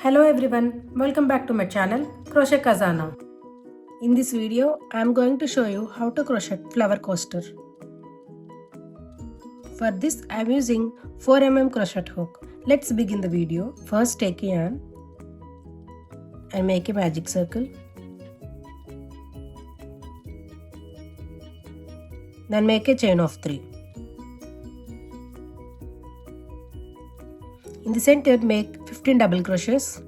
Hello everyone, welcome back to my channel Crochet Khazana. In this video, I am going to show you how to crochet flower coaster. For this, I am using 4mm crochet hook. Let's begin the video. First, take a yarn and make a magic circle. Then make a chain of 3. In the center, make 15 double crochets.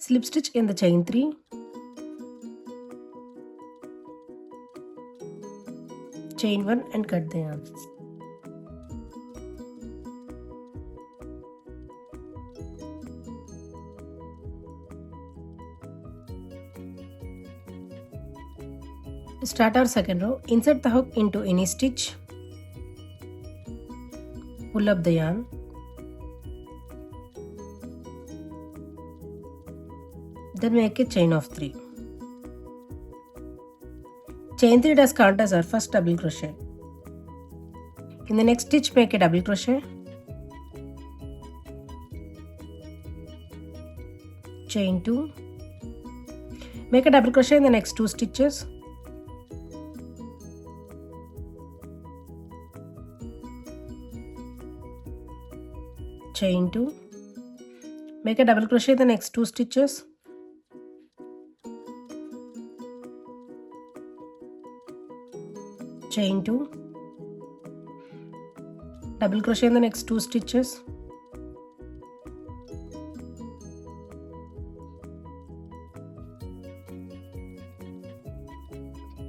Slip stitch in the chain 3, chain 1 and cut the yarn. To start our second row, insert the hook into any stitch, pull up the yarn. Then make a chain of 3. Chain 3 does count as our first double crochet. In the next stitch, make a double crochet, chain 2, make a double crochet in the next 2 stitches, chain 2, make a double crochet in the next 2 stitches, chain 2, double crochet in the next 2 stitches,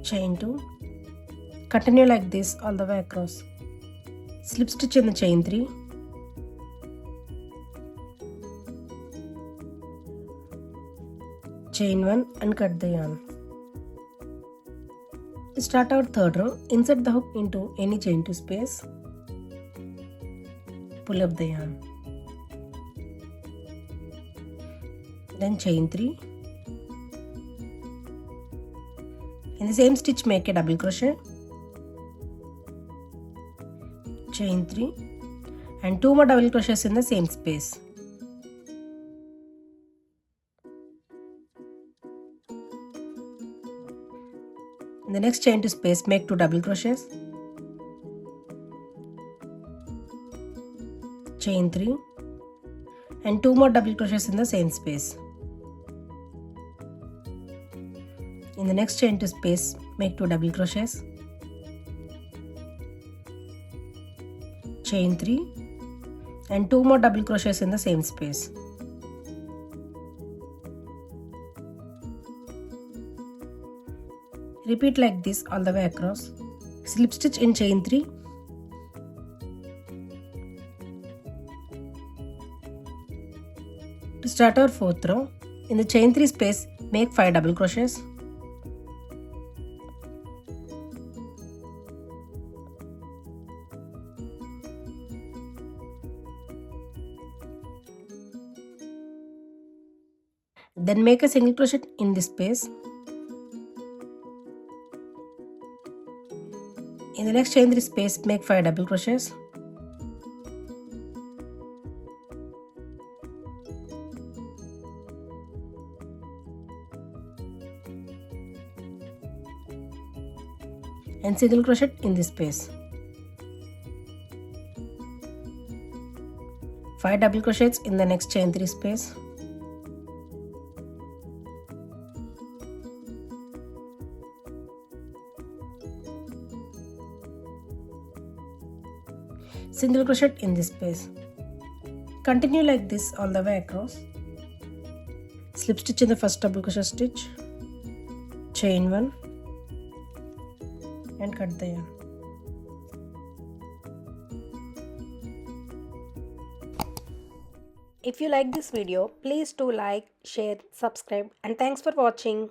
chain 2, continue like this all the way across. Slip stitch in the chain 3, chain 1 and cut the yarn. To start our third row, insert the hook into any chain 2 space, pull up the yarn, then chain 3. In the same stitch, make a double crochet, chain 3 and 2 more double crochets in the same space. In the next chain 2 space, make 2 double crochets, chain 3 and 2 more double crochets in the same space. In the next chain 2 space, make 2 double crochets, chain 3 and 2 more double crochets in the same space. Repeat like this all the way across. Slip stitch in chain 3, to start our fourth row, in the chain 3 space, make 5 double crochets, then make a single crochet in this space. In the next chain 3 space, make 5 double crochets, and single crochet in this space. 5 double crochets in the next chain 3 space, single crochet in this space. Continue like this all the way across. Slip stitch in the first double crochet stitch, chain 1 and cut the yarn. If you like this video, please do like, share, subscribe, and thanks for watching.